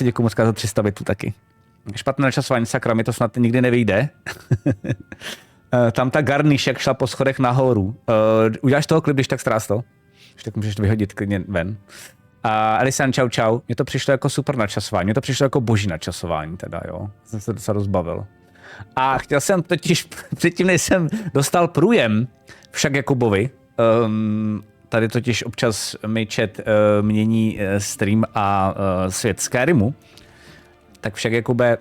Děkuji moc za 300 bitů taky. Špatné načasování, sakra, mi to snad nikdy nevyjde. Tam ta garniš, jak šla po schodech nahoru. Uděláš toho klip, když tak strás to? Když tak můžeš to vyhodit klidně ven. Elisan, čau, čau. Mně to přišlo jako super načasování. Mně to přišlo jako boží načasování teda, jo. Jsem se docela rozbavil. A chtěl jsem totiž, předtím než jsem dostal průjem však Jakubovi, tady totiž občas mi chat mění stream a svět SKYRIMu, tak však Jakube,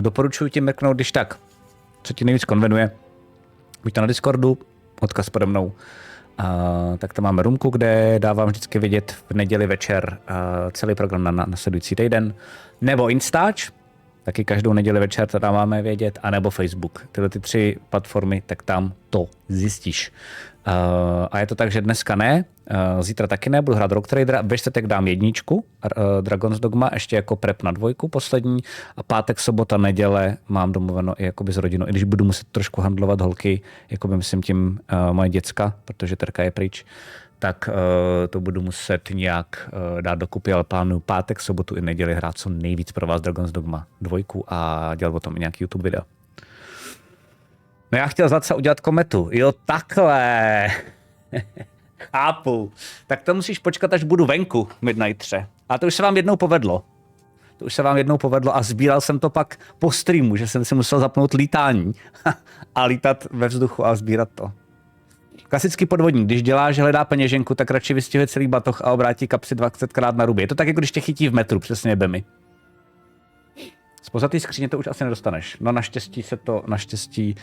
doporučuji ti mrknout, když tak, co ti nejvíc konvenuje. Buď to na Discordu, odkaz pode mnou, tak tam máme roomku, kde dávám vždycky vidět v neděli večer celý program na následující týden, nebo Instač, taky každou neděli večer to dáváme vědět, anebo Facebook. Tyhle ty 3 platformy, tak tam to zjistíš. A je to tak, že dneska ne, zítra taky ne, budu hrát Rock Trader, ve čtvrtek dám 1, Dragon's Dogma, ještě jako prep na 2, poslední, a pátek, sobota, neděle mám domluveno i jakoby s rodinou, i když budu muset trošku handlovat holky, jakoby myslím tím moje děcka, protože Terka je pryč, tak to budu muset nějak dát dokupy, ale plánuju pátek, sobotu i neděli hrát co nejvíc pro vás Dragon's Dogma 2 a dělat o tom i nějaký YouTube videa. No já chtěl zase udělat kometu. Jo, takhle. Chápu. Tak to musíš počkat, až budu venku Midnightře. A to už se vám jednou povedlo. A sbíral jsem to pak po streamu, že jsem si musel zapnout lítání a lítat ve vzduchu a sbírat to. Klasický podvodník, když dělá, že hledá peněženku, tak radši vystihuje celý batoh a obrátí kapsy 20krát na ruby. Je to tak, jako když tě chytí v metru, přesně Bemi. Zpoza té skříně to už asi nedostaneš. No naštěstí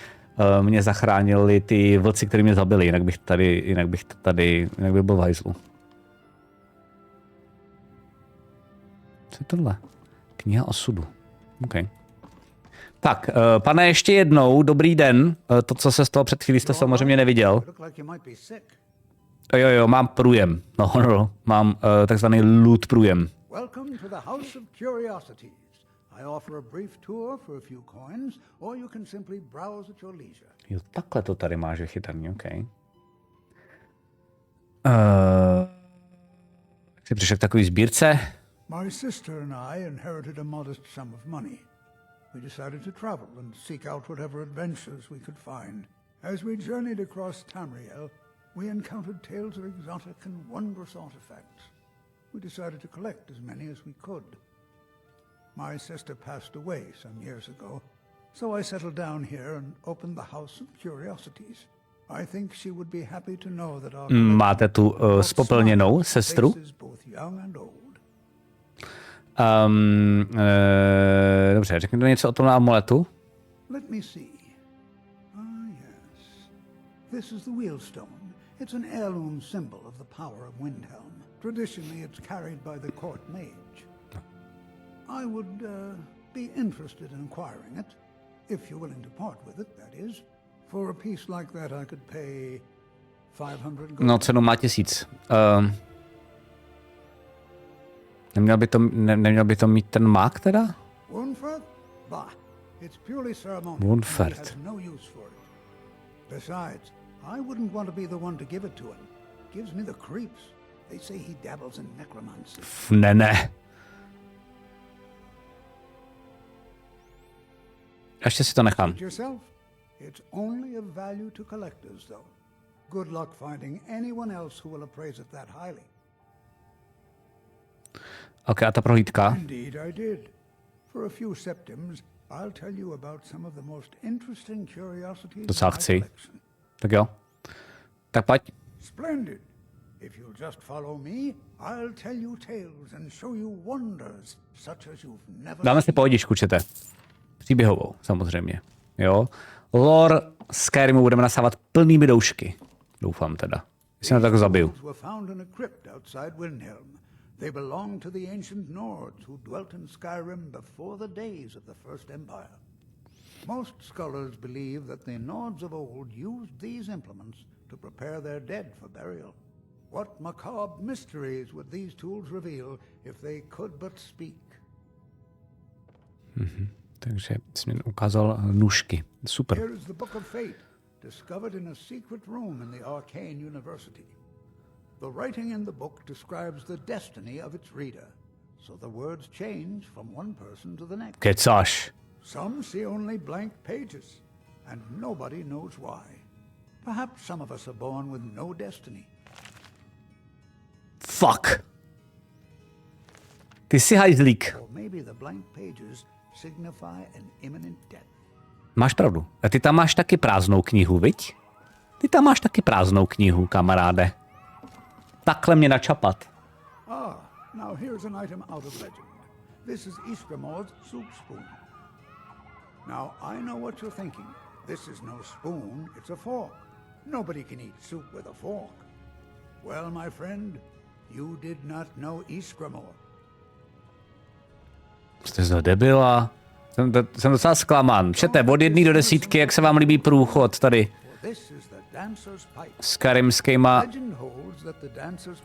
mě zachránili ty vlci, kteří mě zabili, jinak bych byl v hajzlu. Co je tohle? Kniha osudu. OK. Tak, pane, ještě jednou, dobrý den. To, co se stalo před chvílí, jste samozřejmě neviděl. Jo, mám průjem. No, mám takzvaný loot průjem. Jo, takhle to tady máš vychytaný, OK. Jak jsi přišel k takový sbírce? My sister and I inherited a modest sum of money. We decided to travel and seek out whatever adventures we could find. As we journeyed across Tamriel, we encountered tales of exotic and wondrous artifacts. We decided to collect as many as we could. My sister passed away some years ago, so I settled down here and opened the House of Curiosities. I think she would be happy to know that our máte tu spopelněnou sestru? Dobře, řekni to něco o tom amuletu. Let me see. Yes. This is the wheelstone. It's an heirloom symbol of the power of Windhelm. Traditionally, it's carried by the court mage. I would be interested in acquiring it, if you're willing to part with it, that is. For a piece like that, I could pay 500 gold. No, cenu má 1000. Neměl by to mít ten mák teda? Woundford? Bah, it's purely ceremonial. Woundford. He has no use for it. Besides, I wouldn't want to be the one to give it to him. Gives me the creeps. They say he dabbles in necromancy. Ne. Ještě si to nechám. Yourself? It's only of value to collectors, though. Good luck finding anyone else who will appraise it that highly. OK, a ta prohlídka? Indeed, I did. For a few septims, I'll tell you about some of the most interesting curiosities Docela in my chci. collection. Tak jo. Tak pojď. Splendid. If you'll just follow me, I'll tell you tales and show you wonders such as you've never Dáme si seen. pohodičku, čete. Příběhovou, samozřejmě. Jo. Lore SKYRIMu budeme nasávat plnými doušky. Doufám teda. Jestli na to tak zabiju. Were found in a crypt outside Windhelm. They belong to the ancient Nords who dwelt in Skyrim before the days of the First Empire. Most scholars believe that the Nords of old used these implements to prepare their dead for burial. What macabre mysteries would these tools reveal if they could but speak? Takže jsi mi ukázal nůžky. Super. Here is the Book of Fate, discovered in a secret room in the Arcane University. The writing in the book describes the destiny of its reader. so the words change from one person to the next. Kecáš. Some see only blank pages, and nobody knows why. Perhaps some of us are born with no destiny. Fuck. Ty jsi hajzlík. Or maybe the blank pages signify an imminent death. Máš pravdu. A ty tam máš taky prázdnou knihu, viď? Ty tam máš taky prázdnou knihu, kamaráde. Takhle mě načapat. Now here's an item out of legend. This is Iskramor's soup spoon. Now I know what you're thinking. This is no spoon, it's a fork. Nobody can eat soup with a fork. Well, my friend, you did not know Iskramor. Jste za debila. Jsem docela zklamán. Čete, od 1 do 10, jak se vám líbí průchod tady s karimskýma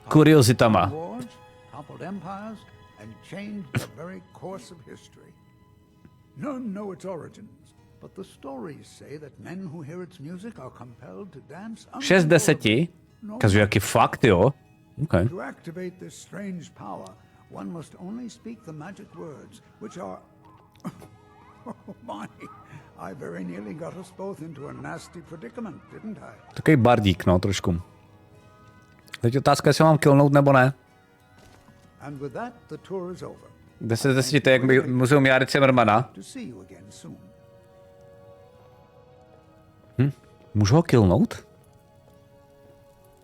kuriozitama. None know its origins, but the stories say that men who hear its music are compelled to dance. 6 10? Ukazuje jaký fakt, jo? Okay. To activate this strange power, one must only speak the magic words, which are... Oh my, I very nearly got us both into a nasty predicament, didn't I? Takový bardík, no, trošku. Teď otázka, jestli mám killnout nebo ne. And with that, the tour is over. 10 z 10, to je jak by muzeum Járy Cimrmana. Můžu ho killnout?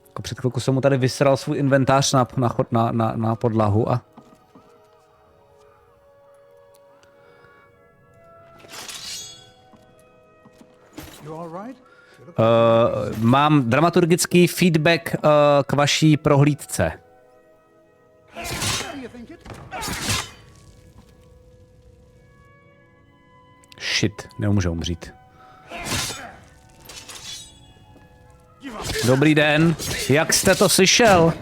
Jako před chvilkou jsem mu tady vysral svůj inventář na podlahu a... Mám dramaturgický feedback k vaší prohlídce. Shit, nemůže umřít. Dobrý den, jak jste to slyšel?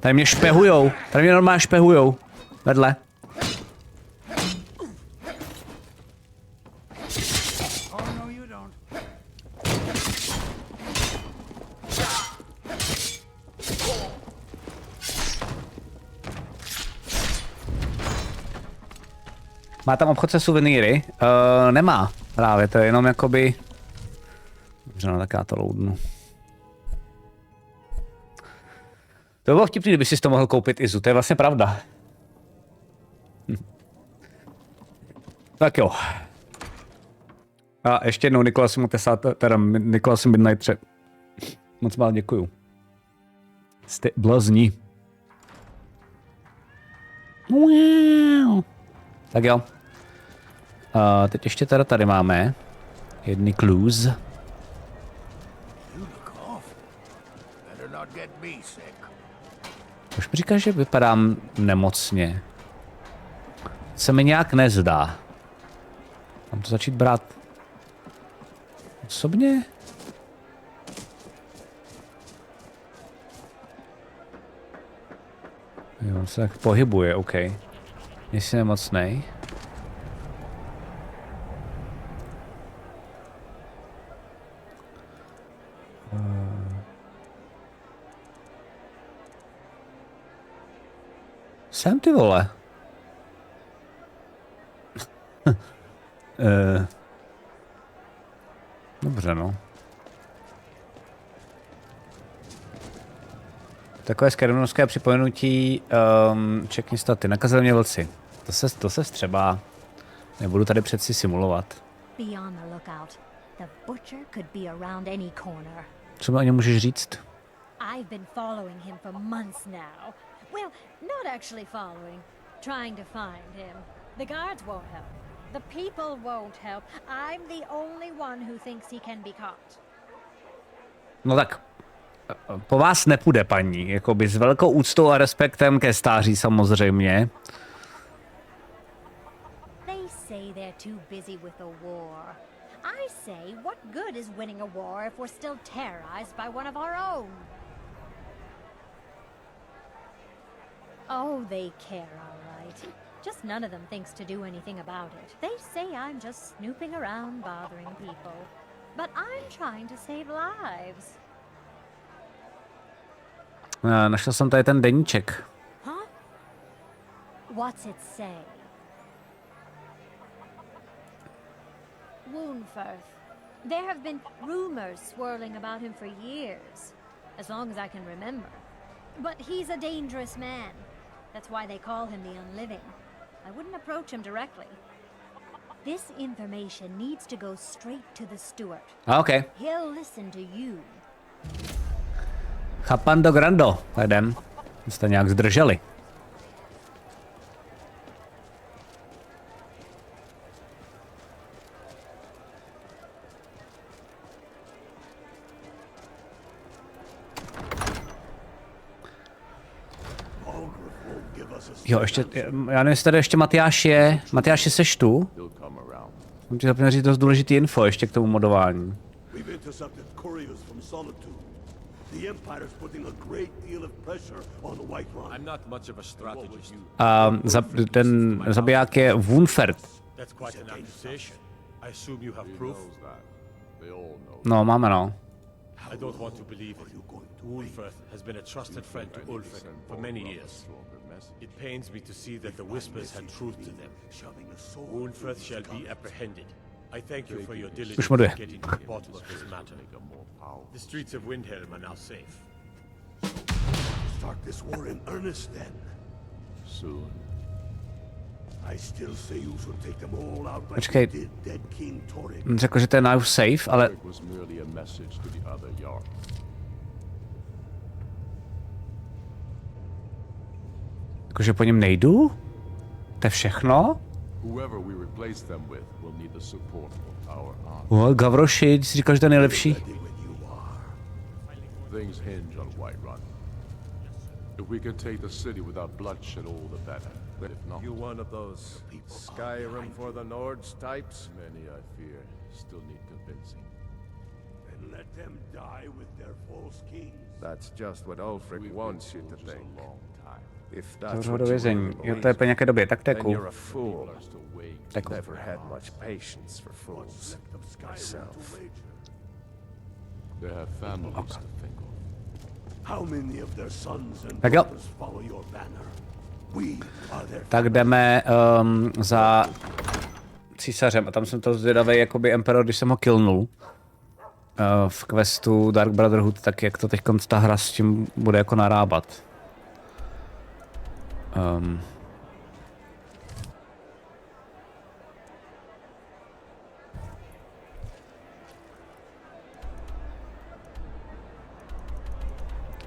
Tady mě špehujou, tady mě normálně špehujou. Vedle. Má tam obchod se suvenýry? Nemá právě, to je jenom jakoby... Dobře, no tak já to loadnu. To by bylo vtipný, kdyby si to mohl koupit Izu, to je vlastně pravda. Tak jo. A ještě jednou Nikolasi Midnight 3. Moc vám děkuju. Jste blazní. Wow. Tak jo. Teď ještě teda tady máme jedny clues. Už mi říkáš, že vypadám nemocně. Se mi nějak nezdá. Mám to začít brát osobně? Jo, on se tak pohybuje, OK. Nejsi nemocnej. Jsem ty vole. Dobře, no. Takové skyrimovské připomenutí, čekni staty, nakazili mě vlci. To se vstřebá. Nebudu tady přeci simulovat. Co mi o něm můžeš říct? I've been following him for months now. Well, not actually following, trying to find him. The guards won't help. The people won't help. I'm the only one who thinks he can be caught. No tak, po vás nepůjde, paní. Jakoby s velkou úctou a respektem ke stáří samozřejmě. They say they're too busy with the war. I say, what good is winning a war if we're still terrorized by one of our own? Oh, they care, all right. Just none of them thinks to do anything about it. They say I'm just snooping around bothering people. But I'm trying to save lives. Našel jsem tady ten deníček. What's it say? Woundfirth. There have been rumors swirling about him for years, as long as I can remember. But he's a dangerous man. That's why they call him the Unliving. I wouldn't approach him directly. This information needs to go straight to the steward. Okay. He'll listen to you. Chapando grando, jdem. Jste nějak zdrželi. Jo, ještě, já nevím, jestli tady ještě Matyáš je. Matyáši, seš tu? Mám ti zapomněl říct dost důležitý info ještě k tomu modování. A ten zabiják je Woundfirth. No, máme no. I don't want to believe it. Woundfirth has been a trusted friend to Ulfric for many years. It pains me to see that the Whispers had truth to them. Woundfirth shall be apprehended. I thank you for your diligence in getting to the bottom of this matter. The streets of Windhelm are now safe. Start this war in earnest then. Soon. I still say you should take them all out like Počkej. you did dead King Torrik. Řekl, že to je now safe, ale... Jakože po něm nejdu? To je všechno? Gavroši, ty jsi říkal, že to je nejlepší. If we can take the city without bloodshed, all the better. If not, You one of those Skyrim for the Nords types? many, I fear, still need convincing. And let them die with their false kings. That's just what Ulfric wants you to think. If that's Zavřou what do you vězení. really Jo, believe, to je po nějaké době, tak to je then cool. you're a fool. To je cool. Never had much patience for fools. Myself. They have families to think of. How many of their sons and Tak jo. daughters follow your banner? We are their Tak jdeme za císařem a tam jsem to zvědavý, jakoby Emperor, když jsem ho killnul v questu Dark Brotherhood, tak jak to teď ta hra s tím bude jako narábat.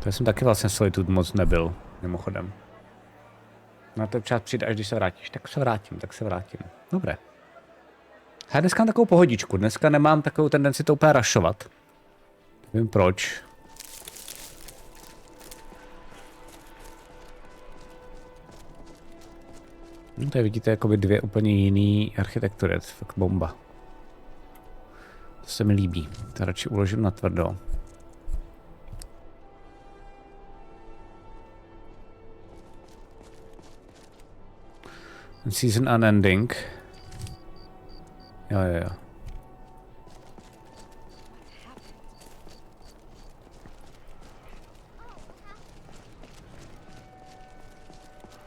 To jsem taky vlastně Solitude moc nebyl, mimochodem. Na to čas přijde, až když se vrátíš. Tak se vrátím. Dobré. Já dneska mám takovou pohodičku. Dneska nemám takovou tendenci to úplně rašovat. Nevím proč. No, tady vidíte jakoby dvě úplně jiný architektury. To je fakt bomba. To se mi líbí. To radši uložím na tvrdo. Season unending. Jo.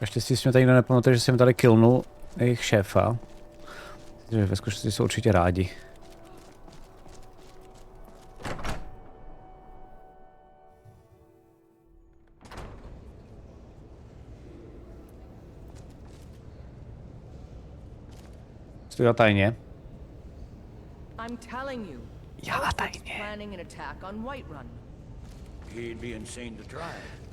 Naštěstí jsme tady nepamatuje, že jsem tady killnul jejich šéfa. Takže ve skutečnosti jsou určitě rádi. Studia tajně. I'm telling you. Já tajně. Planning an attack on Whiterun. He'd be insane to try.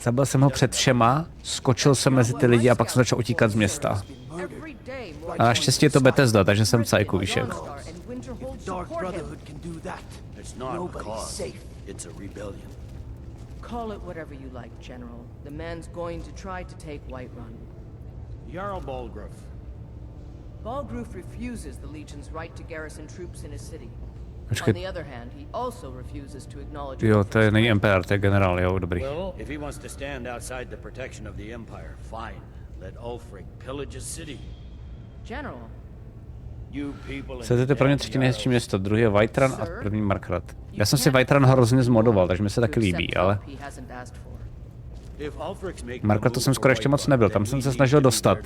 Zabil jsem ho před všema, skočil jsem mezi ty lidi a pak jsem začal utíkat z města. Every day more A naštěstí je to Bethesda, takže jsem v cajku, víš jak. and Winterhold Dark support him. Brotherhood can do that. It's not a Nobody's cause. safe. It's a rebellion. Call it whatever you like, General. The man's going to try to take Whiterun. Jarl Balgruuf. Balgruuf refuses the Legion's right to garrison troops in his city. On Počkej, the other hand, he also refuses to acknowledge jo, Ulfric's to je není claim. Emperor, to je generál, jo, dobrý. Well, if he wants to stand outside the protection of the Empire, fine. Let Ulfric pillage his city. General, You people in Chcete the pro mě damn třetí nejhezčí Jarls. město, druhý je Whiterun a první Markrat. Já jsem si Whiterun hrozně zmodoval, takže mi se taky líbí, ale... he hasn't asked for. Marka, to jsem skoro ještě moc nebyl, tam jsem se snažil dostat.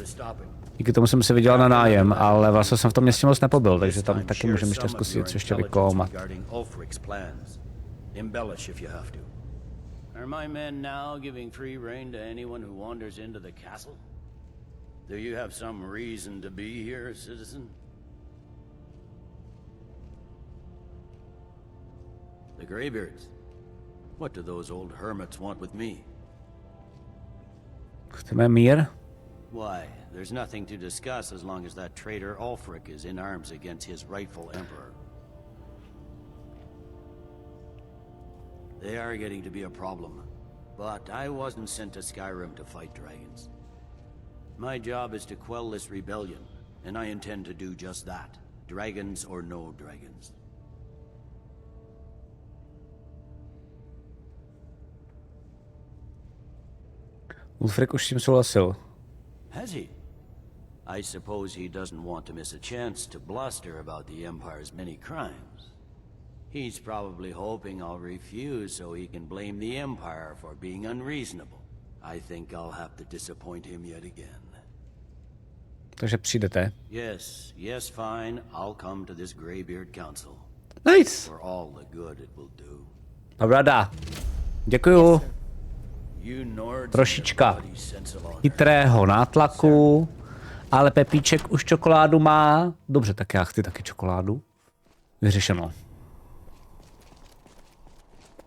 Díky tomu jsem si vydělal na nájem, ale vlastně jsem v tom městě moc nepobyl, takže tam taky můžeme ještě zkusit co ještě vykoumat. Are my men now giving free rein to anyone who wanders into the castle? Do you have some reason to be here, citizen? The Greybeards. What do those old hermits want with me? Chceme mír? Why, there's nothing to discuss as long as that traitor Ulfric is in arms against his rightful emperor. They are getting to be a problem, but I wasn't sent to Skyrim to fight dragons. My job is to quell this rebellion, and I intend to do just that, dragons or no dragons. Ulfric už s tím souhlasil. Has he? I suppose he doesn't want to miss a chance to bluster about the Empire's many crimes. He's probably hoping I'll refuse so he can blame the Empire for being unreasonable. I think I'll have to disappoint him yet again. Takže přijdete. Yes, fine. I'll come to this Greybeard Council. Nice! For all the good it will do. Dobrá, děkuju. Trošička chytrého nátlaku, ale Pepíček už čokoládu má. Dobře, tak já chci taky čokoládu. Vyřešeno.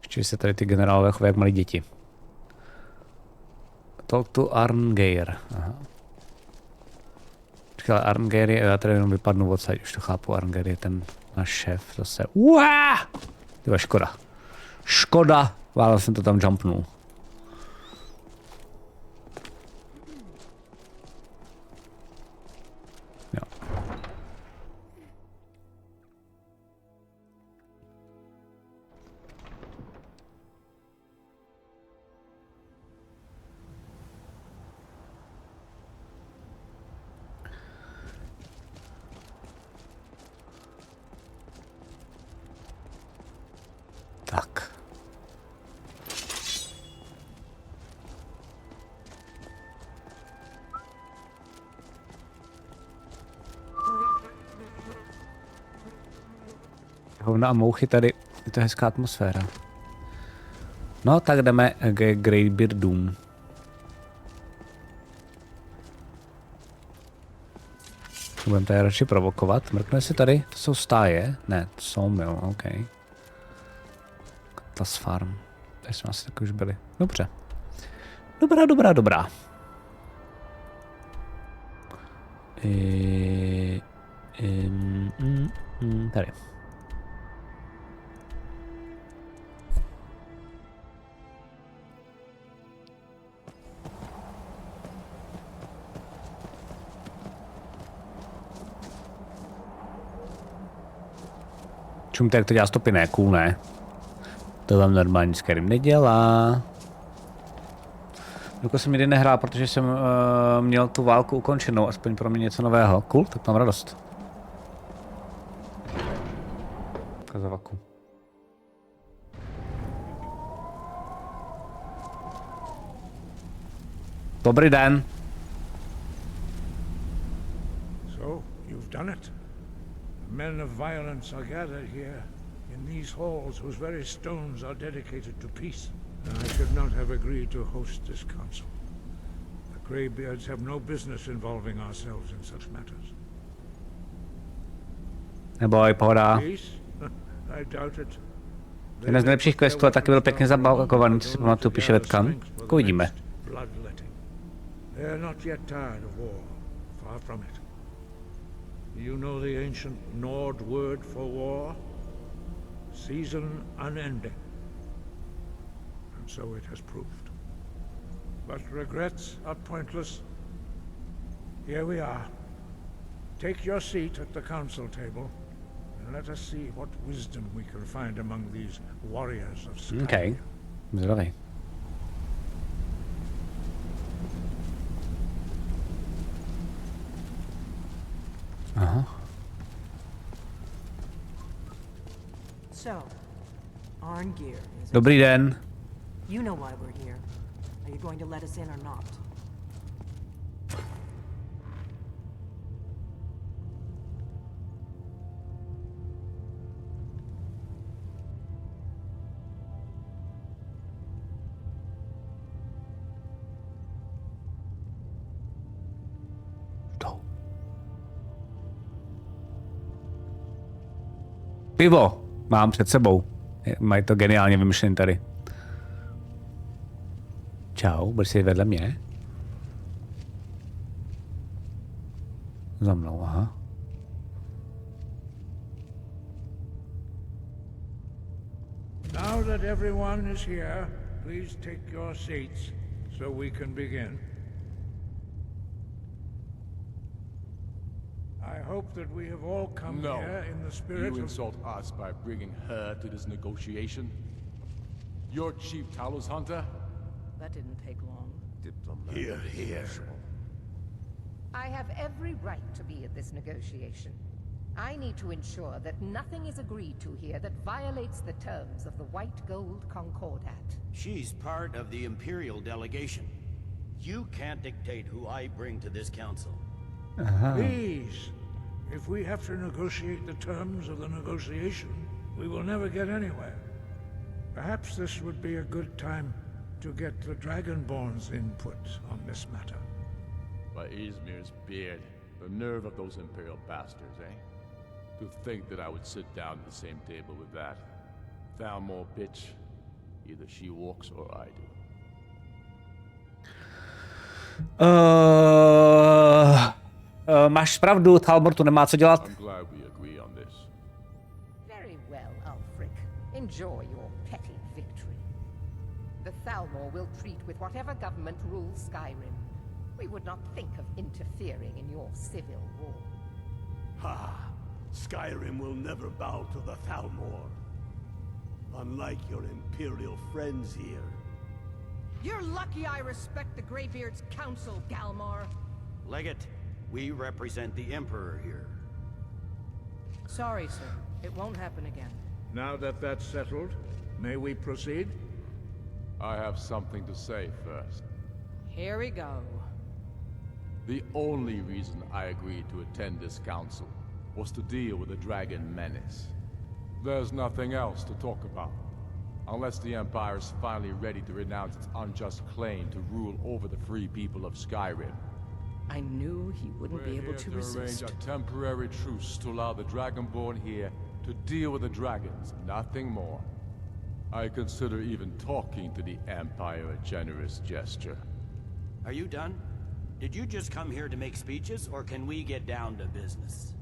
Ještě se tady ty generálové chovají jak malí děti. Talk to Arngeir. Aha. Počkej, ale Arngeir je, já tady jenom vypadnu odsaď, už to chápu, Arngeir je ten náš šéf zase. Uá! Tyba, škoda. Škoda, vále jsem to tam jumpnul. Tak. Hovna a mouchy tady, je to hezká atmosféra. No, tak jdeme k Greybeardům. Budeme tady radši provokovat. Mrkne si tady, to jsou stáje? Ne, to jsou mil, OK. Tas farm. Tady jsme asi taky už byli. Dobře. Dobrá. Tady. Čumte, jak to dělá stopy, ne? Cool, ne? To vám normální SKYRIM nedělá. Dokud jsem nikdy nehrál, protože jsem měl tu válku ukončenou, aspoň pro mě něco nového. Cool, tak mám radost. Kazavaku. Dobrý den. So, you've done it. Men of violence are gathered here in these halls whose very stones are dedicated to peace. I should not have agreed to host this council. The Greybeards have no business involving ourselves in such matters. Neboj, pohoda. I doubt it. Jeden z nejlepších questů a taky byl pěkně zabagovaný, co si pamatuju, píše Vetkam. Tak uvidíme. They are not yet tired of war, far from it. You know the ancient Nord word for war? Season unending. And so it has proved. But regrets are pointless. Here we are. Take your seat at the council table, and let us see what wisdom we can find among these warriors of Skyrim. Okay. Zdravej. Aha. So, Arngeir is Dobrý den. You know why we're here. Are you going to let us in or not? Pivo mám před sebou. Mají to geniálně vymyšlený tady. Čau, budeš si vedle mě? Za mnou, aha. Now that everyone is here, please take your seats so we can begin. I hope that we have all come No. here in the spirit You of... insult us by bringing her to this negotiation? You're Chief Talos Hunter? That didn't take long. Here, here. I have every right to be at this negotiation. I need to ensure that nothing is agreed to here that violates the terms of the White Gold Concordat. She's part of the Imperial delegation. You can't dictate who I bring to this council. Please, if we have to negotiate the terms of the negotiation, we will never get anywhere. Perhaps this would be a good time to get the Dragonborn's input on this matter. By Izmir's beard. The nerve of those Imperial bastards, eh? To think that I would sit down at the same table with that. Thalmor bitch. Either she walks or I do. Máš pravdu, Thalmor tu nemá co dělat. I'm glad we agree on this. Very well, Ulfric. Enjoy your petty victory. The Thalmor will treat with whatever government rules Skyrim. We would not think of interfering in your civil war. Ha! Skyrim will never bow to the Thalmor. Unlike your Imperial friends here. You're lucky I respect the Greybeard's counsel, Galmar. Legate, we represent the Emperor here. Sorry, sir. It won't happen again. Now that that's settled, may we proceed? I have something to say first. Here we go. The only reason I agreed to attend this council was to deal with the dragon menace. There's nothing else to talk about. Unless the Empire is finally ready to renounce its unjust claim to rule over the free people of Skyrim. I knew he wouldn't be able to resist. Arrange a temporary truce to allow the Dragonborn here to deal with the dragons, nothing more. I consider even talking to the Empire a generous gesture. Are you done? Did you just come here to make speeches, or can we get down to business?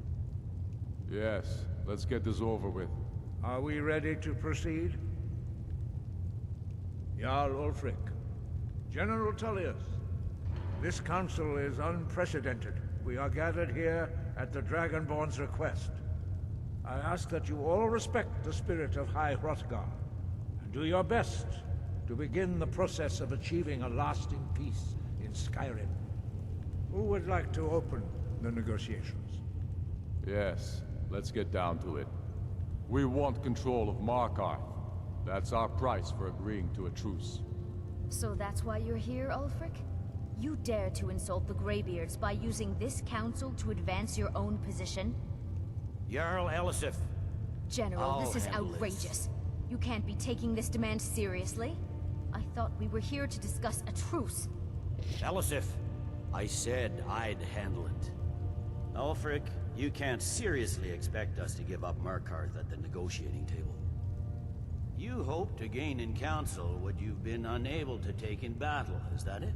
Yes, let's get this over with. Are we ready to proceed? Jarl Ulfric, General Tullius, this council is unprecedented. We are gathered here at the Dragonborn's request. I ask that you all respect the spirit of High Hrothgar, and do your best to begin the process of achieving a lasting peace in Skyrim. Who would like to open the negotiations? Yes, let's get down to it. We want control of Markarth. That's our price for agreeing to a truce. So that's why you're here, Ulfric? You dare to insult the Greybeards by using this council to advance your own position? Jarl Elisif. General, this is handle outrageous. this. You can't be taking this demand seriously. I thought we were here to discuss a truce. Elisif, I said I'd handle it. Ulfric, you can't seriously expect us to give up Markarth at the negotiating table. You hope to gain in council what you've been unable to take in battle, is that it?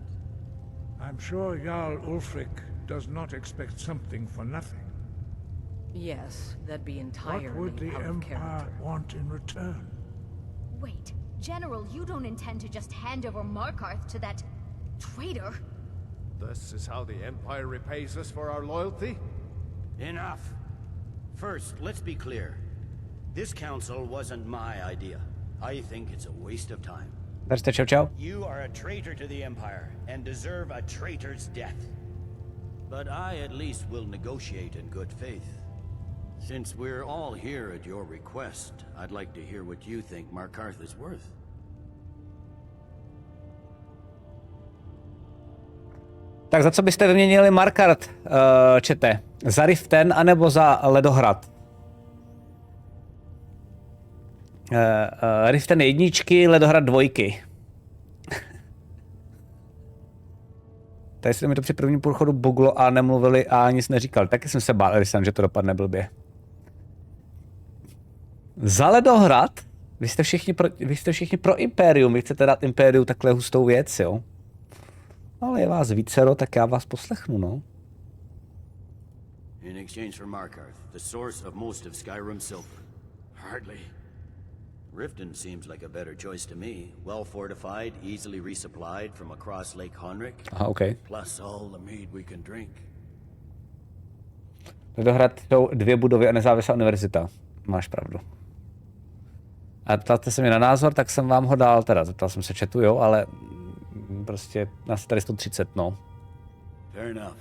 I'm sure Jarl Ulfric does not expect something for nothing. Yes, that'd be entirely What would the out of Empire character. want in return? Wait, General, you don't intend to just hand over Markarth to that traitor? This is how the Empire repays us for our loyalty? Enough. First, let's be clear. This council wasn't my idea. I think it's a waste of time. Darste, čau, čau. You are a traitor to the Empire, and deserve a traitor's death. But I at least will negotiate in good faith. Since we're all here at your request, I'd like to hear what you think Markarth is worth. Tak za co byste vyměnili Markart, čete? Za Riften anebo za Ledohrad? Riften 1, Ledohrad 2. Tady se mi to při prvním průchodu buglo a nemluvili a nic neříkal. Taky jsem se bál, že to dopadne blbě. Za Ledohrad? Vy jste všichni pro Imperium. Vy chcete dát Imperiu takhle hustou věc, jo? Ale je vás vícero, tak já vás poslechnu, no. In exchange for Markarth, the source of most of Skyrim silver. Hardly. Riften seems like a better choice to me. Well fortified, easily resupplied from across Lake Honrick. Aha, okay. Plus all the mead we can drink. Ledohrad jsou 2 budovy a nezávislá univerzita. Máš pravdu. A ptáte se mi na názor, tak jsem vám ho dal, teda zeptal jsem se chatu, jo, ale prostě nás tady 130, no. Fair enough.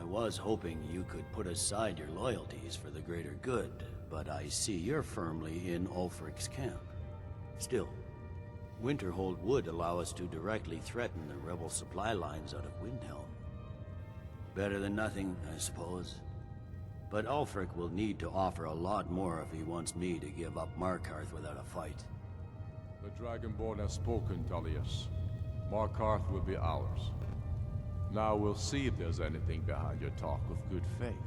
I was hoping you could put aside your loyalties for the greater good, but I see you're firmly in Ulfric's camp. Still, Winterhold would allow us to directly threaten the rebel supply lines out of Windhelm. Better than nothing, I suppose. But Ulfric will need to offer a lot more if he wants me to give up Markarth without a fight. The Dragonborn has spoken, Tullius. Markarth will be ours. Now we'll see if there's anything behind your talk of good faith.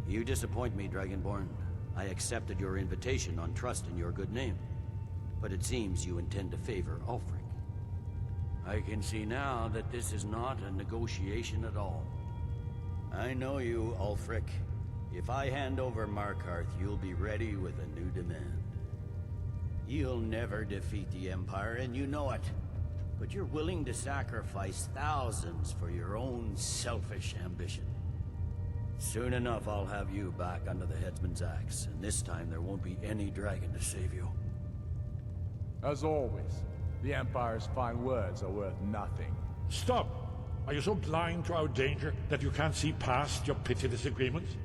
You disappoint me, Dragonborn. I accepted your invitation on trust in your good name. But it seems you intend to favor Ulfric. I can see now that this is not a negotiation at all. I know you, Ulfric. If I hand over Markarth, you'll be ready with a new demand. You'll never defeat the Empire, and you know it. But you're willing to sacrifice thousands for your own selfish ambition. Soon enough, I'll have you back under the headsman's axe, and this time there won't be any dragon to save you. As always, the Empire's fine words are worth nothing. Stop! Are you so blind to our danger that you can't see past your petty disagreements?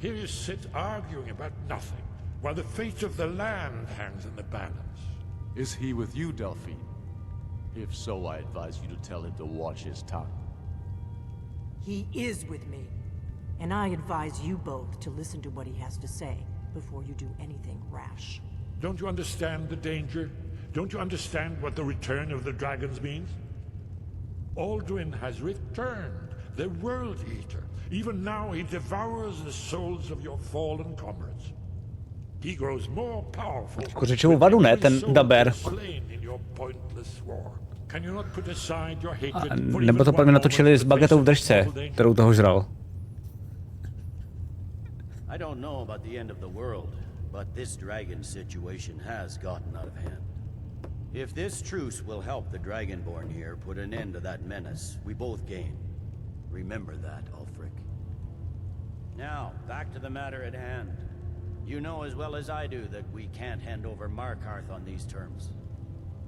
Here you sit arguing about nothing, while the fate of the land hangs in the balance. Is he with you, Delphine? If so, I advise you to tell him to watch his tongue. He is with me, and I advise you both to listen to what he has to say before you do anything rash. Don't you understand the danger? Don't you understand what the return of the dragons means? Alduin has returned, the World Eater. Even now he devours the souls of your fallen comrades. He grows more powerful. Řečovou vadu, ne, ten daber. Can you not put aside your hatred? Nebo to pak mi natočili s bagetou v držce, kterou toho žral. I don't know about the end of the world, but this dragon situation has gotten out of hand. If this truce will help the Dragonborn here put an end to that menace, we both gain. Remember that, Ulfric. Now, back to the matter at hand. You know as well as I do that we can't hand over Markarth on these terms.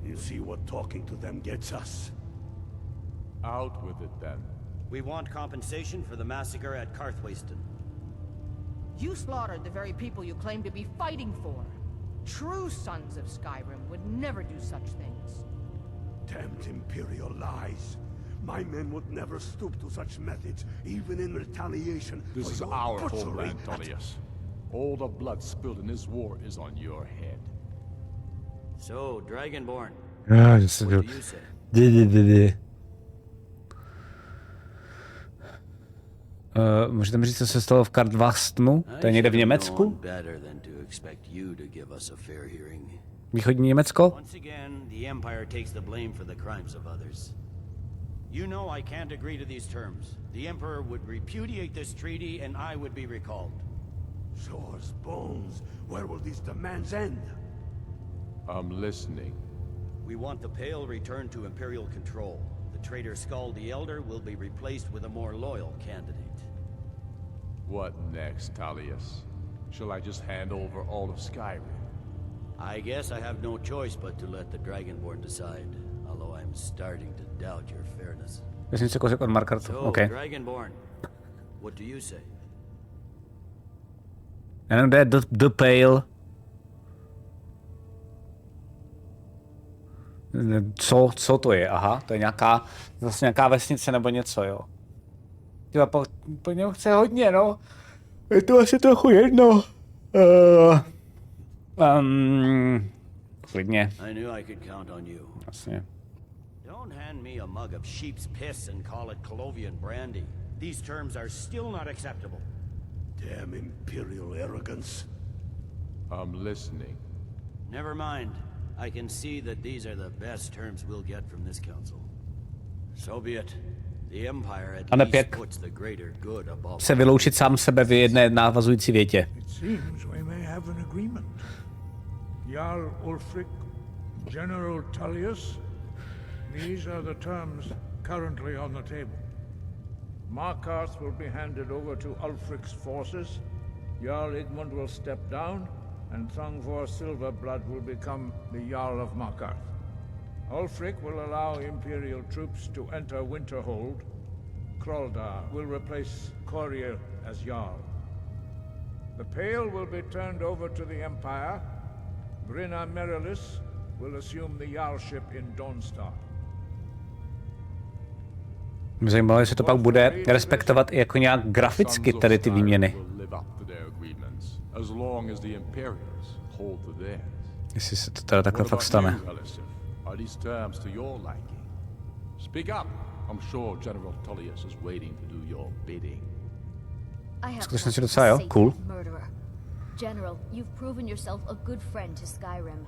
You see what talking to them gets us? Out with it, then. We want compensation for the massacre at Karthwasten. You slaughtered the very people you claim to be fighting for. True sons of Skyrim would never do such things. Damned Imperial lies. My men would never stoop to such methods, even in retaliation. This is our homeland, Tullius. All the blood spilled in this war is on your head. So, Dragonborn, what do you say? Můžete mi říct, co se stalo v Karthwastenu? To je někde v Německu? Východní Německo? Once again, the Empire takes the blame for the crimes of others. You know I can't agree to these terms. The Emperor would repudiate this treaty and I would be recalled. Swords, bones, where will these demands end? I'm listening. We want the Pale returned to Imperial control. The traitor Skull the Elder will be replaced with a more loyal candidate. What next, Tullius? Shall I just hand over all of Skyrim? I guess I have no choice but to let the Dragonborn decide, although I'm starting to doubt your fairness. So, Dragonborn, what do you say? Jenom jde the Pale. Co to je? Aha, to je vlastně nějaká vesnice nebo něco, jo. Tyba, po něm chce hodně, no. Je to asi trochu jedno. Klidně. Vlastně. Don't hand me a mug of sheep's piss and call it Colovian brandy. These terms are still not acceptable. Damn imperial arrogance. I'm listening. Never mind. I can see that these are the best terms we'll get from this council. So be it. The Empire at least puts the greater good above. Se vyloučit sám sebe v jedné navazující větě. It seems we may have an agreement. Jarl Ulfric, General Tullius, these are the terms currently on the table. Markarth will be handed over to Ulfric's forces, Jarl Igmund will step down, and Thongvor Silverblood will become the Jarl of Markarth. Ulfric will allow Imperial troops to enter Winterhold. Kraldar will replace Coriel as Jarl. The Pale will be turned over to the Empire. Brynna Merilis will assume the Jarlship in Dawnstar. Mě zajímalo, jestli to pak bude respektovat i jako nějak graficky tady ty výměny. Jestli se to teda takhle fakt stane. Skutečně docela jo, cool. General, you've proven yourself a good friend to Skyrim.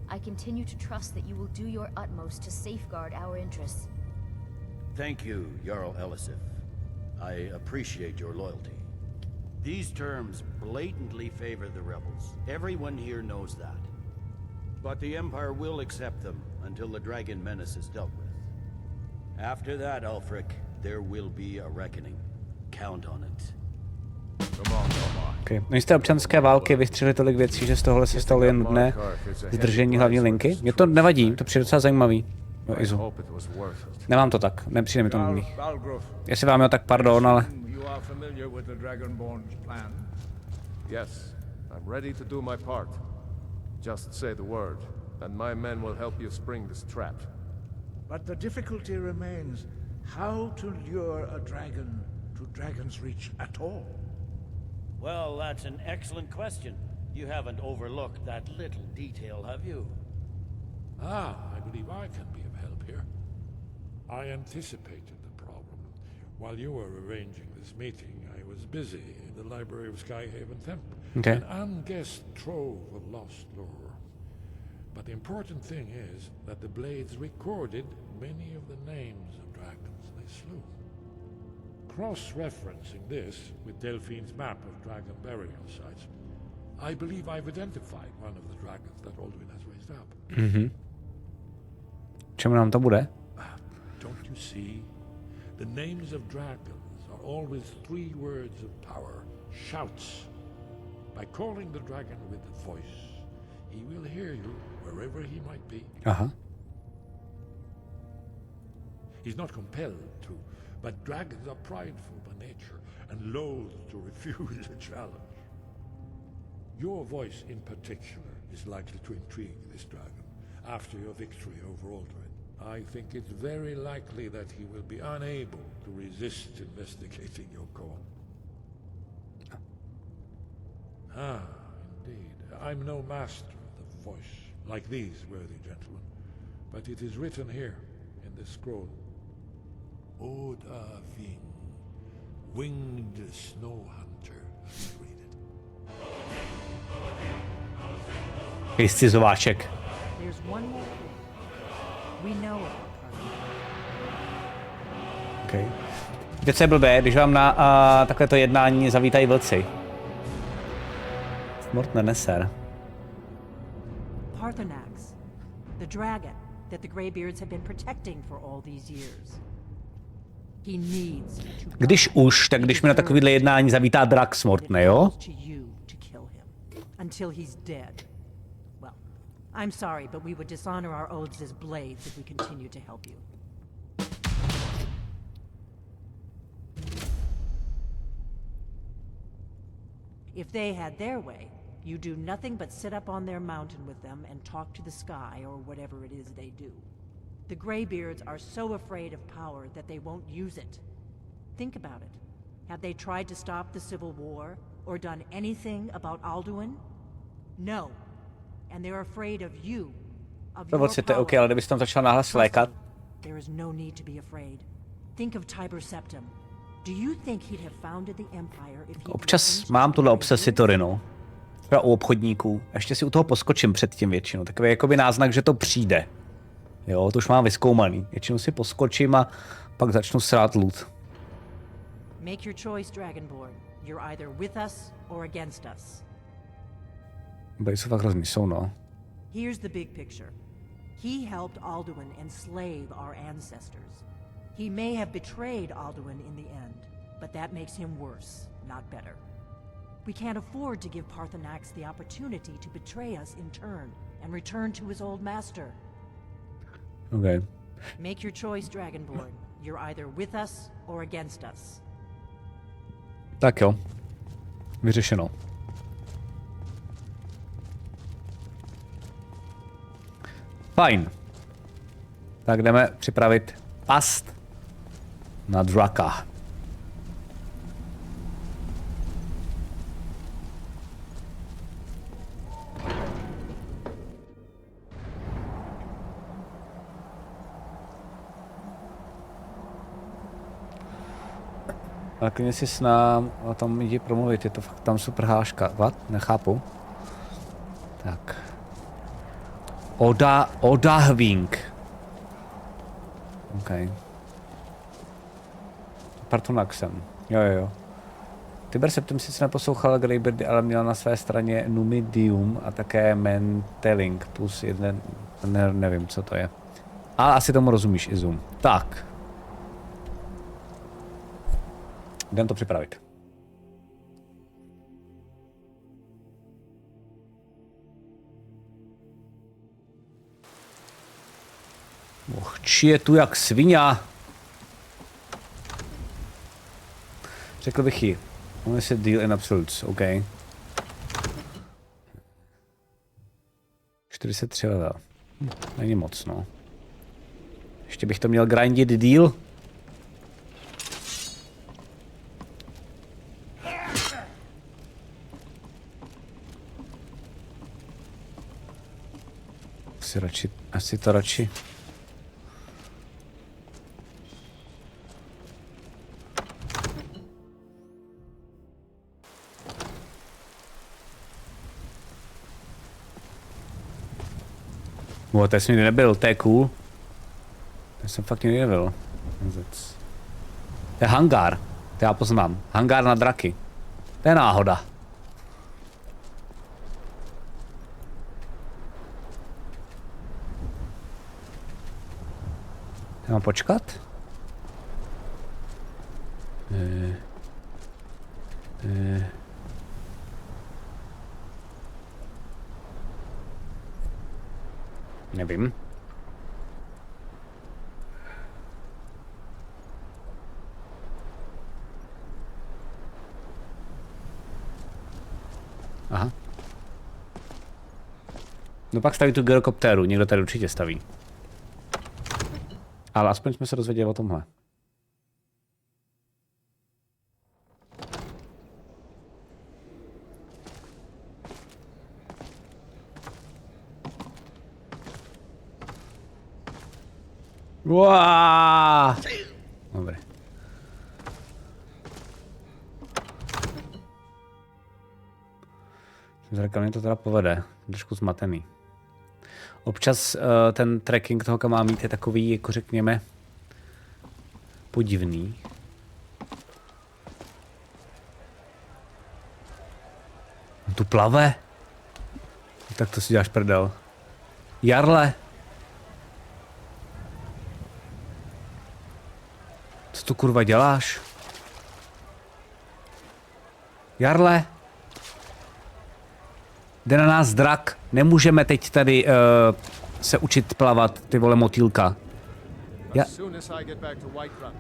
I continue to trust that you will do your utmost to safeguard our interests. Thank you, Jarl Elisif. I appreciate your loyalty. These terms blatantly favor the rebels. Everyone here knows that. But the Empire will accept them until the dragon menace is dealt with. After that, Ulfric, there will be a reckoning. Count on it. Okay. No z té občanské války vystřihli tolik věcí, že z tohohle se stalo jen nudné zdržení hlavní linky. Mně to nevadí, to přijde docela zajímavý. Jo, Izu. Nemám to tak, nepřijde mi to nudný. Jestli vám jo, tak pardon, ale... Yes, I'm ready to do my part. Just say the word, and my men will help you spring this trap. But the difficulty remains how to lure a dragon to Dragon's Reach at all. Well, that's an excellent question. You haven't overlooked that little detail, have you? I believe I can be of help here. I anticipated the problem. While you were arranging this meeting, I was busy in the library of Skyhaven Temple. Okay. An unguessed trove of lost lore. But the important thing is that the blades recorded many of the names of dragons they slew. Cross-referencing this with Delphine's map of dragon burial sites, I believe I've identified one of the dragons that Alduin has raised up. Čemu nám to bude? Don't you see? The names of dragons are always 3 words of power, shouts. By calling the dragon with the voice, he will hear you wherever he might be. He's not compelled to, but dragons are prideful by nature and loath to refuse a challenge. Your voice in particular is likely to intrigue this dragon after your victory over Alduin. I think it's very likely that he will be unable to resist investigating your call. Indeed. I'm no master of the voice, like these worthy gentlemen, but it is written here in this scroll. Oda Ving, winged snow hunter. Read it. Jistý zováček. There's one more thing. We know it. Okay. Teď se je blbé, když vám na takovéto jednání zavítají vlci. Smrt neneser. Parthenax, the dragon that the Greybeards have been protecting for all these years. He needs to Když už, tak když mi na takovýhle jednání zavítá drak smrtný, jo? Until he's dead. Well, I'm sorry, but we would dishonor our oaths as blades if we continue to help you. If they had their way, you do nothing but sit up on their mountain with them and talk to the sky or whatever it is they do. The Greybeards are so afraid of power that they won't use it. Think about it. Have they tried to stop the Civil War or done anything about Alduin? No. And they're afraid of you. Of your power. OK, ale kdybys tam začal nahlas lékat. There is no need to be afraid. Think of Tiber Septim. Do you think he'd have founded the Empire if he... Občas mám tuhle obsesi Torino. Třeba u obchodníků. Ještě si u toho poskočím předtím většinou. Takový jakoby náznak, že to přijde. Jo, to už mám vyzkoumaný. Většinou si poskočím a pak začnu srát loot. Make your choice, Dragonborn. You're either with us or against us. Tady jsou fakt hrozný, jsou no. Here's the big picture. He helped Alduin enslave our ancestors. He may have betrayed Alduin in the end, but that makes him worse, not better. We can't afford to give Paarthurnax the opportunity to betray us in turn and return to his old master. Okay. Make your choice, Dragonborn. You're either with us or against us. Tak jo. Vyřešeno. Fajn. Tak jdeme připravit past na draka. Ale klidně si s nám o tom jdi promluvit, je to fakt tam super háška. What? Nechápu. Tak. Odahving. OK. Paarthurnaxem. Jo. Tiber Septim sice neposlouchal Greybeardy, ale měl na své straně Numidium a také Menteling plus jeden, nevím co to je. Ale asi tomu rozumíš, Izum. Tak. Jdem to připravit. Či je tu jak svině. Řekl bych jí. On se deal in absolutes, OK. 43 level. Není moc, no. Ještě bych to měl grindit deal. Asi to radši. To jsem nikdy nebyl, to je cool. To jsem fakt nikdy nebyl. To je hangár, to já poznám. Hangár na draky. To je náhoda. Mám počkat? Nevím. Aha. No pak staví tu gyrokoptéru, někdo tady určitě staví. Ale aspoň jsme se dozvěděli o tomhle. Uaaaa! Dobré. Zrekal mě to teda povede. Trošku zmatený. Občas ten tracking toho, kam mám jít, je takový, jako řekněme, podivný. On tu plave? Tak to si děláš prdel. Jarle! Co tu kurva děláš? Jarle! Jde na nás drak. Nemůžeme teď tady se učit plavat, ty vole motýlka.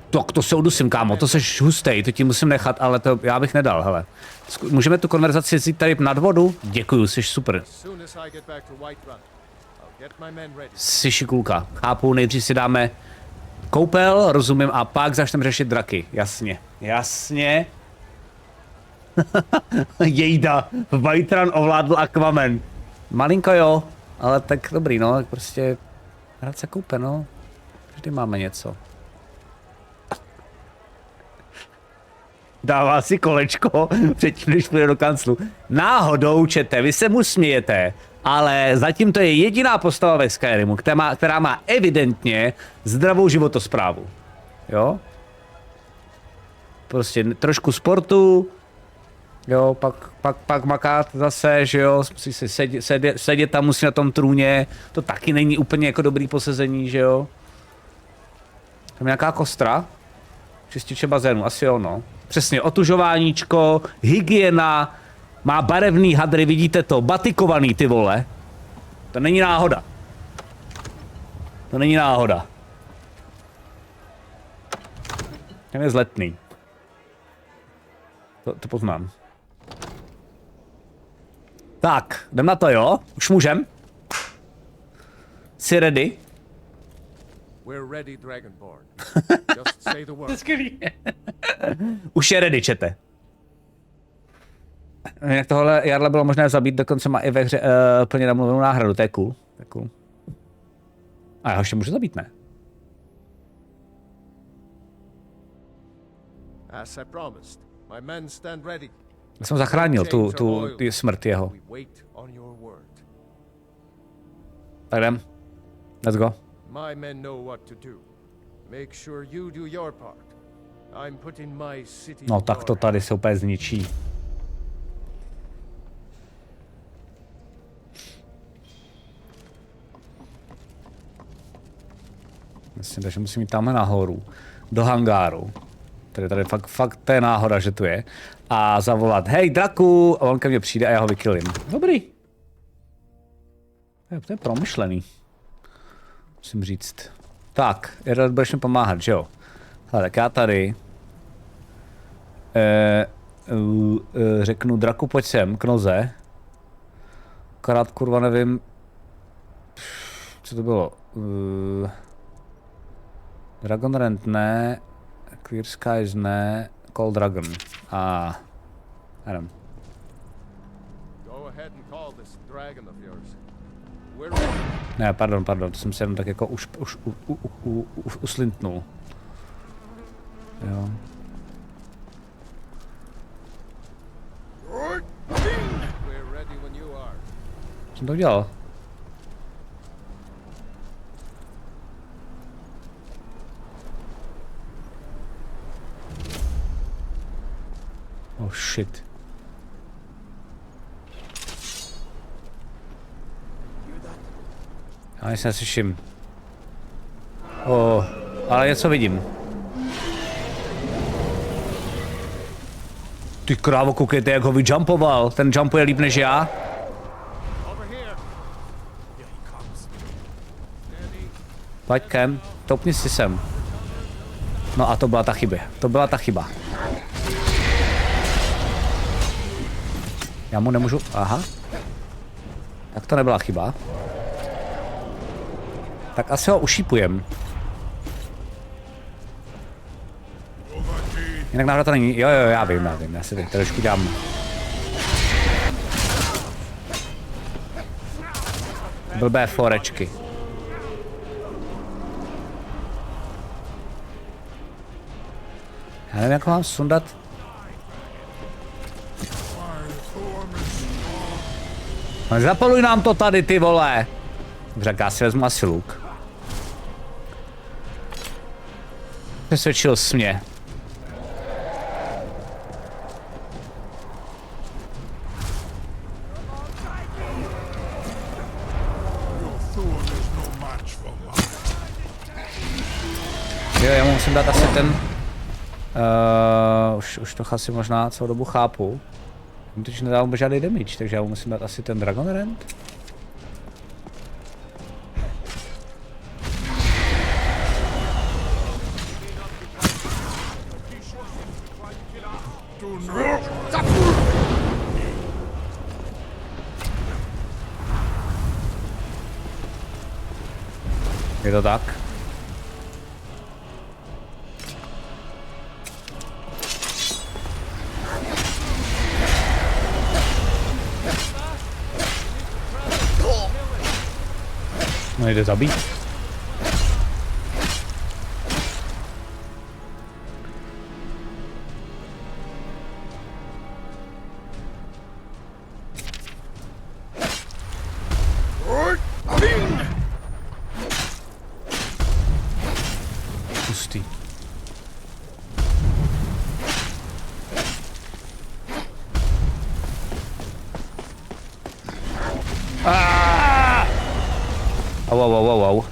Tak to se udusím, kámo, to seš hustej, to ti musím nechat, ale to já bych nedal, hele. Můžeme tu konverzaci vzít tady nad vodu? Děkuju, jsi super. Jsi šikulka. Chápu, nejdřív si dáme koupel, rozumím, a pak začneme řešit draky. Jasně. Jasně. Jejda. Vajtran ovládl Aquaman. Malinko jo, ale tak dobrý, no, tak prostě rád se koupe, no. Vždy máme něco. Dává si kolečko předtím, než půjde do kanclu. Náhodou, čete, vy se mu smějete, ale zatím to je jediná postava ve Skyrimu, která má evidentně zdravou životosprávu. Jo? Prostě trošku sportu, jo, pak maká zase, že jo, musí si sedět tam, musí na tom trůně, to taky není úplně jako dobrý posezení, že jo. Tam nějaká kostra, čističe bazénu, asi jo, no. Přesně, otužováníčko, hygiena, má barevný hadry, vidíte to, batikovaný, ty vole. To není náhoda. To není náhoda. Ten je zletný. To poznám. Tak, jdem na to, jo? Už můžem? Jsi ready? We're ready, Dragonborn. Just say the word. Už je ready, čete. Jak tohle Jarla bylo možné zabít, dokonce má i ve hře plně namluvenou náhradu, to je cool. To je cool. A já ho ještě můžu zabít, ne? As I promised, my men stand ready. Já jsem zachránil tu smrt jeho. Tak jdem. Let's go. My men know what to do. Make sure you do your part. I'm putting my city. No tak to tady se úplně zničí. Myslím, takže musím jít tamhle nahoru. Do hangáru. Tady fakt to je náhoda, že tu je. A zavolat, hej draku, a on ke mně přijde a já ho vykillím. Dobrý. To je promyšlený. Musím říct. Tak, Jarl, budeš mi pomáhat, že jo? Hele, tak já tady řeknu draku, pojď sem, k noze. Akorát kurva nevím, co to bylo. Dragon Rend ne, Clear Skies ne, Call Dragon. Adam. Ne, pardon, to jsem se jenom tak jako už uslintnul. Jo. Co jsem to udělal? Oh shit. Já nic neslyším. Ale něco vidím. Ty krávo, koukejte, jak ho vyjumpoval. Ten jumpuje líp než já. Pojď kem, toupni si sem. No a to byla ta chyba. To byla ta chyba. Já mu nemůžu... Aha. Tak to nebyla chyba. Tak asi ho ušípujem. Jinak náhodou to není... Jo, já vím. Já si teď trošku dělám... Blbé forečky. Já nevím, jak ho mám sundat. Zapaluj nám to tady, ty vole. Dobře, já si vezmu asi luk. Přesvědčil jsi mě. Jo, já mu musím dát asi ten... už to asi možná celou dobu chápu. Teď nedávám vůbec žádný damage, takže já mu musím dát asi ten Dragon Rend. Je to tak? No jde zabít. Pustý. Au.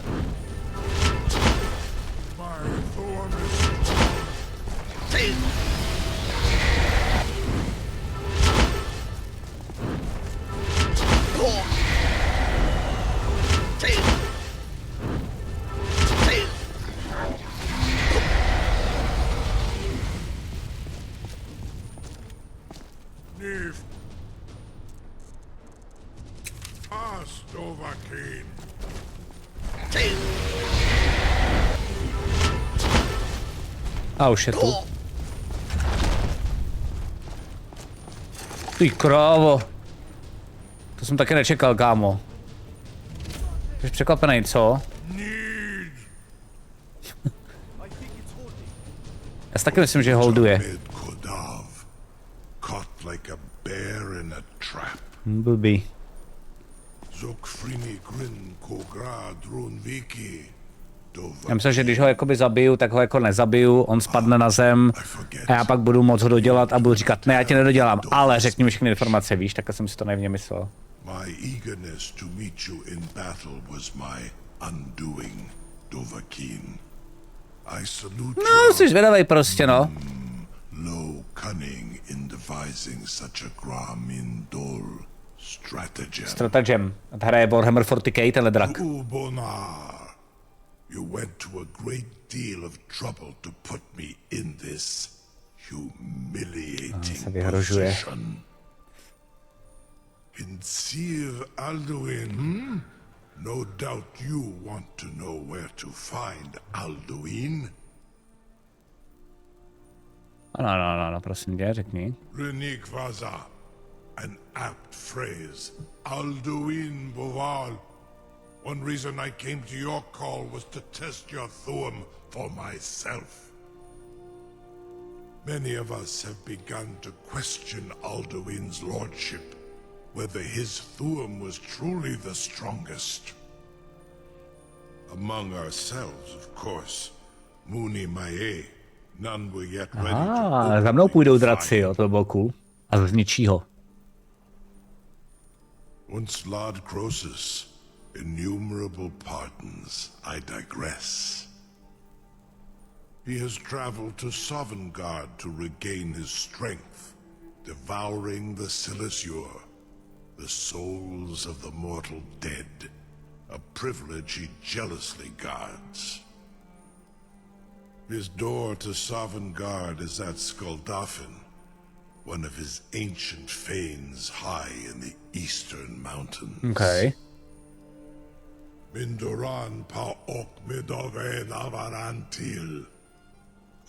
A už je tu. Ty krávo. To jsem taky nečekal, kámo. Jsi překvapený, co? Já si taky myslím, že holduje. Blbý. Já myslím, že když ho jakoby zabiju, tak ho jako nezabiju, on spadne na zem a já pak budu moc ho dodělat a budu říkat, ne, já tě nedodělám, ale řekni mi všechny informace, víš, tak jsem si to nevně myslel. No, jsi zvědavej prostě, no. Stratagem. Hraje Warhammer 40k, tenhle drak. You went to a great deal of trouble to put me in this humiliating position. In Sir Alduin, no doubt you want to know where to find Alduin. No, prosím tě, řekni. Renikvaza, an apt phrase. Alduin Boval. One reason I came to your call was to test your Thuum for myself. Many of us have begun to question Alduin's lordship, whether his Thuum was truly the strongest. Among ourselves, of course. Muni Mae, none were yet ready to za mnou půjdou draci, jo, to bylo cool. A z ničího. Once Lord Croesus, innumerable pardons, I digress. He has traveled to Sovngarde to regain his strength, devouring the Silesure, the souls of the mortal dead, a privilege he jealously guards. His door to Sovngarde is at Skuldafn, one of his ancient fanes high in the eastern mountains. Okay. Mindoran pa ok midoven avarantil.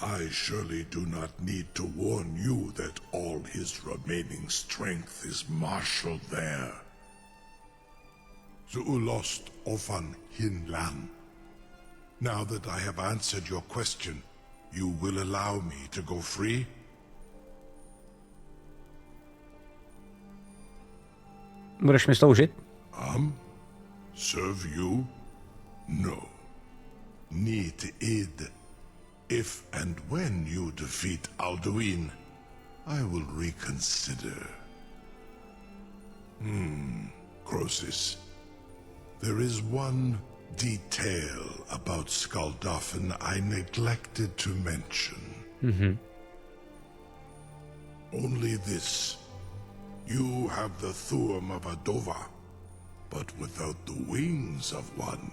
I surely do not need to warn you that all his remaining strength is marshaled there. Zuulost ofan hinlan. Now that I have answered your question, you will allow me to go free? Budeš mi sloužit? Serve you? No. Need id. If and when you defeat Alduin, I will reconsider. Croesus. There is one detail about Skuldafn I neglected to mention. Only this. You have the Thuum of a Dova, but without the wings of one,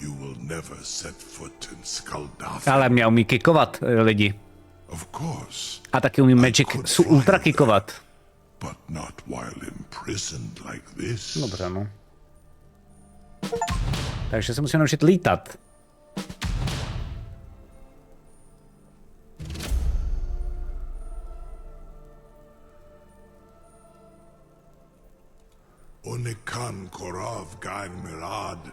you will never set foot in Skuldafn. Ale mě umí kikovat lidi. Of course. A taky umí magic ultra kikovat. But not while imprisoned like this. Dobře, no. Takže se musím naučit lítat. Onikan Korav Gain Mirad.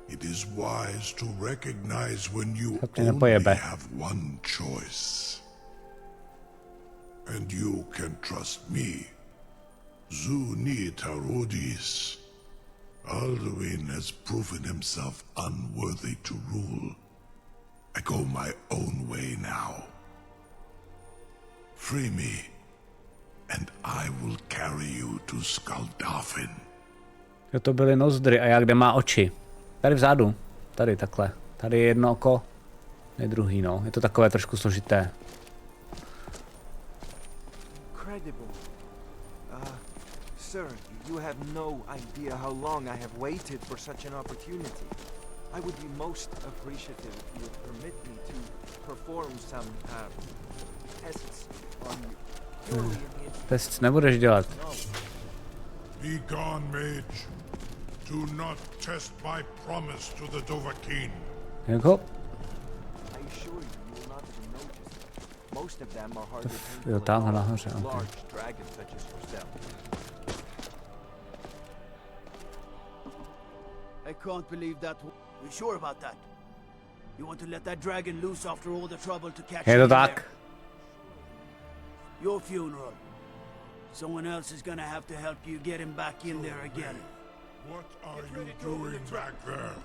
It is wise to recognize when you only have one choice. And you can trust me. Zuni Tarodis. Alduin has proven himself unworthy to rule. I go my own way now. Free me, and I will carry you to Skaldafin. To byly nozdry a jak kde má oči? Tady vzadu, tady takhle. Tady je jedno oko, ne druhý, no. Je to takové trošku složité. Incredible. Sir, you have no idea how long I have waited for such an opportunity. I would be most appreciative if you would permit me to perform some tests on you. Test nebudeš dělat. Be gone, mage. Do not test my promise to the Dovahkiin. Jako? I assure you, you will not even notice. Most of them are hardly Jo, tamhle nahoře, okay. large dragons such as yourself. I can't believe that. You sure about that? You want to let that dragon loose after all the trouble to catch Je to him tak. there? Your funeral. Someone else is gonna have to help you get him back in there again. What are you doing back there?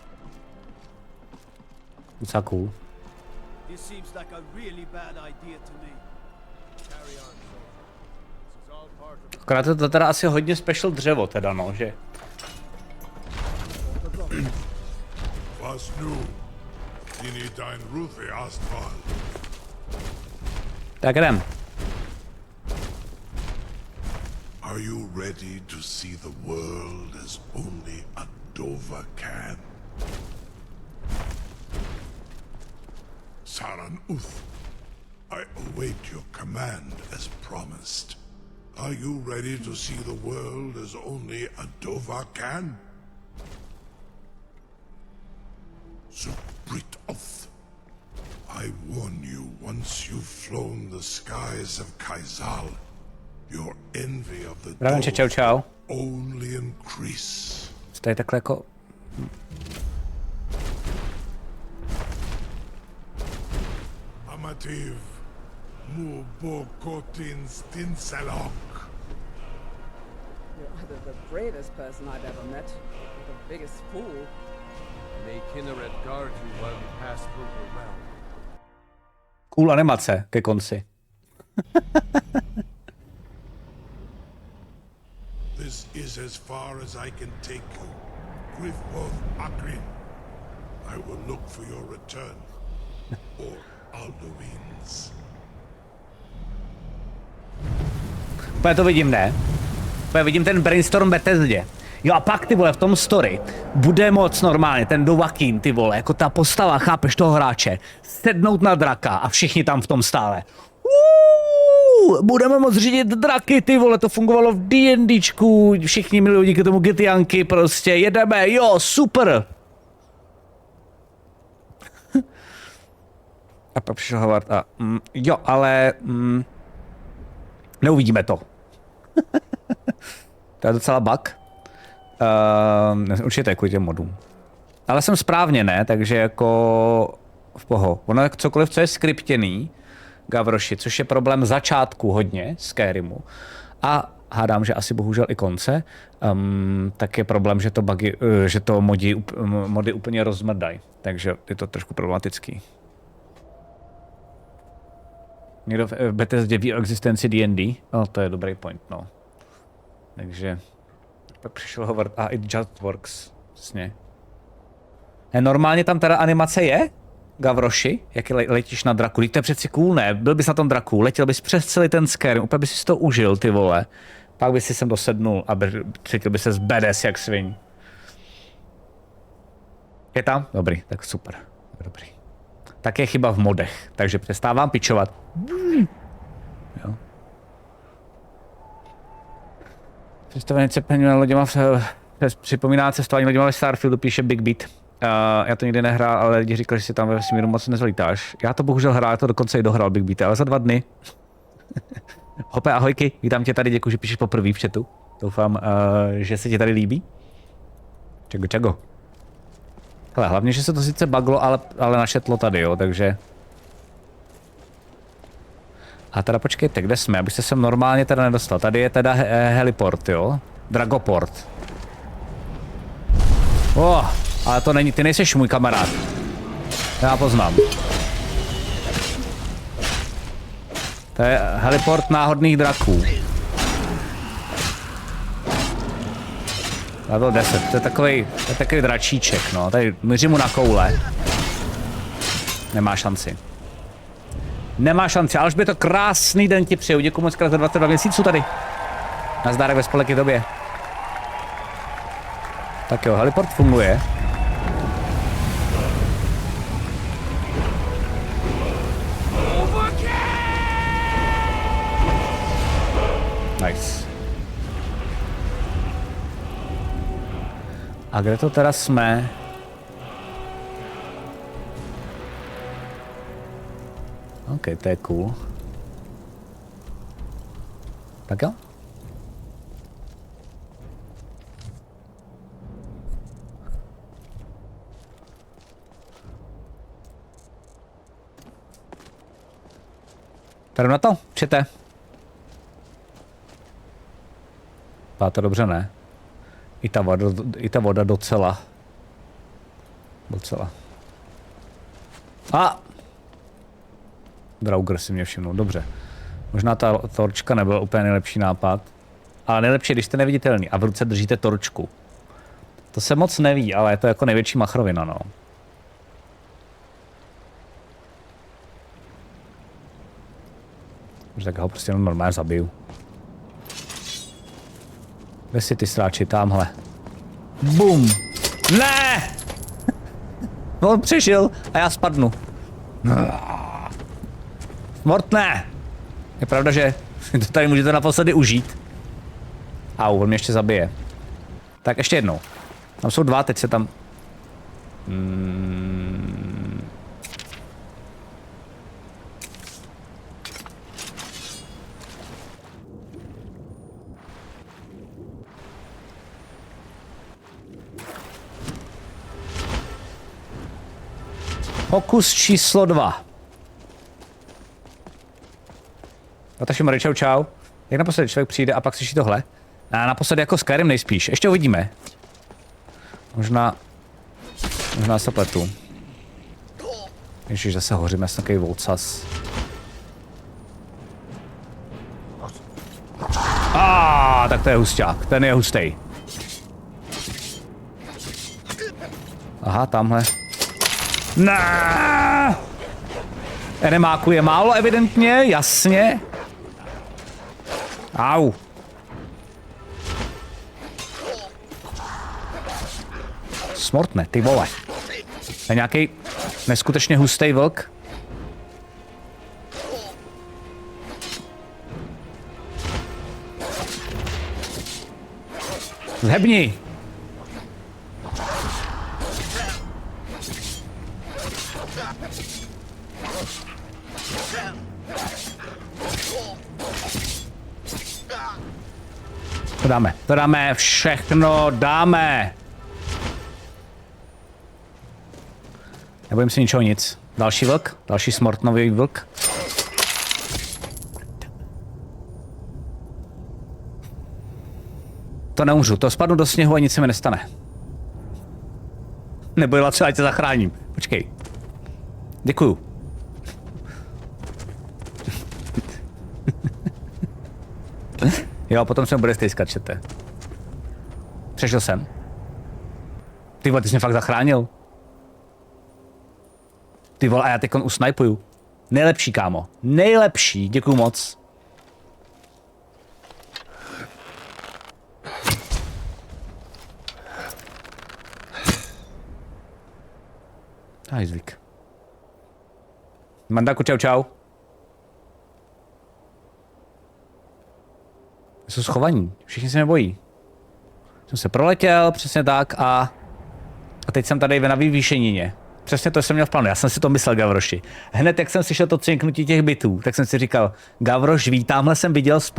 Docela cool. This seems like a really bad idea to me. Carry on. This is all part of Akorát to teda asi hodně special dřevo teda, no, že? Was nu? Dini dein Ruthi Astval. Tak jdem. Are you ready to see the world as only a Dova can? Saran Uth, I await your command as promised. Are you ready to see the world as only a Dova can? Subrit Uth, I warn you, once you've flown the skies of Kaizal, your envy of the Bravenče, čau, čau. only increase. Tady takhle jako... Amativ, mu bokotin stinselok. You're either the bravest person I've ever met, or the biggest fool. May Kinneret guard you while you pass through the realm. Cool animace ke konci. This is as far as I can take you. Griffworth Akrin. I will look for your return. Or Alduin's. Úplně to vidím, ne? Úplně vidím ten brainstorm Bethesdě. Jo a pak, ty vole, v tom story bude moc normálně ten Dovahkiin, ty vole, jako ta postava, chápeš, toho hráče, sednout na draka a všichni tam v tom stále. Budeme moc řídit draky, ty vole, to fungovalo v D&Dčku, všichni milují díky tomu gitianky, prostě jedeme, jo, super. A pak přišel Howard a jo, ale neuvidíme to. To je docela bug. Určitě kvůli těm modům. Ale jsem správně, ne? Takže jako v poho. Ono jako cokoliv, co je skriptěný, Gavroši, což je problém začátku hodně Skyrimu. A hádám, že asi bohužel i konce, tak je problém, že to bugy, že to mody úplně rozmrdají. Takže je to trošku problematický. Někdo v Bethesdě ví o existenci D&D? No, to je dobrý point, no. Takže pak přišel Howard a it just works. Přesně. Normálně tam teda animace je? Gavroši, jak letíš na draku. To je přeci cool, ne? Byl bys na tom draku, letěl bys přes celý ten Skyrim, úplně bys si to užil, ty vole. Pak bys si sem dosednul a cítil bys se badass jak svin. Je tam? Dobrý, tak super. Dobrý. Tak je chyba v modech, takže přestávám pičovat. Jo. Představení cepení na loděma připomíná cestování loděma ve Starfieldu, píše Big Beat. Já to nikdy nehrál, ale lidi říkali, že si tam ve vesmíru moc nezlítáš. Já to bohužel hrál, já to dokonce i dohrál Big Beat, ale za 2 dny. Hope, ahojky, vítám tě tady, děkuji, že píšeš poprvé v chatu. Doufám, že se ti tady líbí. Čego. Hele, hlavně, že se to sice buglo, ale našetlo tady, jo, takže... A teda počkejte, kde jsme, abyste se normálně teda nedostal. Tady je teda heliport, jo? Dragoport. Ale to není, ty nejseš můj kamarád. Já poznám. To je heliport náhodných draků. Level 10, to je takový dračíček, no. Tady mířím mu na koule. Nemá šanci. Nemá šanci, ale už by to krásný den ti přeju. Děkuji moc krát za 22 měsíců tady. Nazdárek ve spoleky době. Tak jo, heliport funguje. Nice. A kde to teda jsme? OK, to je cool. Tak jo. Tady na to, čete. Vypadá to dobře, ne? I ta voda docela. A! Drauger si mě všimnul, dobře. Možná ta torčka nebyl úplně nejlepší nápad. Ale nejlepší, když jste neviditelný a v ruce držíte torčku. To se moc neví, ale je to jako největší machrovina, no. Tak ho prostě normálně zabiju. Kde si ty sráči, tamhle. Bum! Ne! On přežil a já spadnu. Smortné! Je pravda, že to tady můžete naposledy užít. Au, on mě ještě zabije. Tak ještě jednou. Tam jsou dva, teď se tam... Pokus číslo 2. Nataši čau čau. Jak naposledy člověk přijde a pak slyší tohle? A naposledy jako Skyrim nejspíš. Ještě uvidíme. Možná se pletu. Ježiš, zase hořím, já jsem takový volcas. Tak to je husťák. Ten je hustej. Aha, tamhle. Ne! Enemáku je málo evidentně, jasně. Au. Smortné, ty vole. To je nějaký neskutečně hustý vlk. Zhebni. To dáme, všechno dáme. Nebojím si ničeho nic. Další vlk, další smortnový vlk. To neumřu, to spadnu do sněhu a nic se mi nestane. Neboj, třeba tě zachráním. Počkej. Děkuju. Jo, potom se mi bude stejskat, čete. Přešel jsem. Ty vole, ty jsi mě fakt zachránil. Ty vole, a já teď usnipuju. Nejlepší, kámo. Nejlepší, děkuju moc. Zvyk. Mandaku, čau čau. Jsou schovaní, všichni se mě bojí. Jsem se proletěl, přesně tak a teď jsem tady na vyvýšenině. Přesně to jsem měl v plánu, já jsem si to myslel, Gavroši. Hned jak jsem slyšel to cinknutí těch bytů, tak jsem si říkal, Gavroš ví, tamhle jsem viděl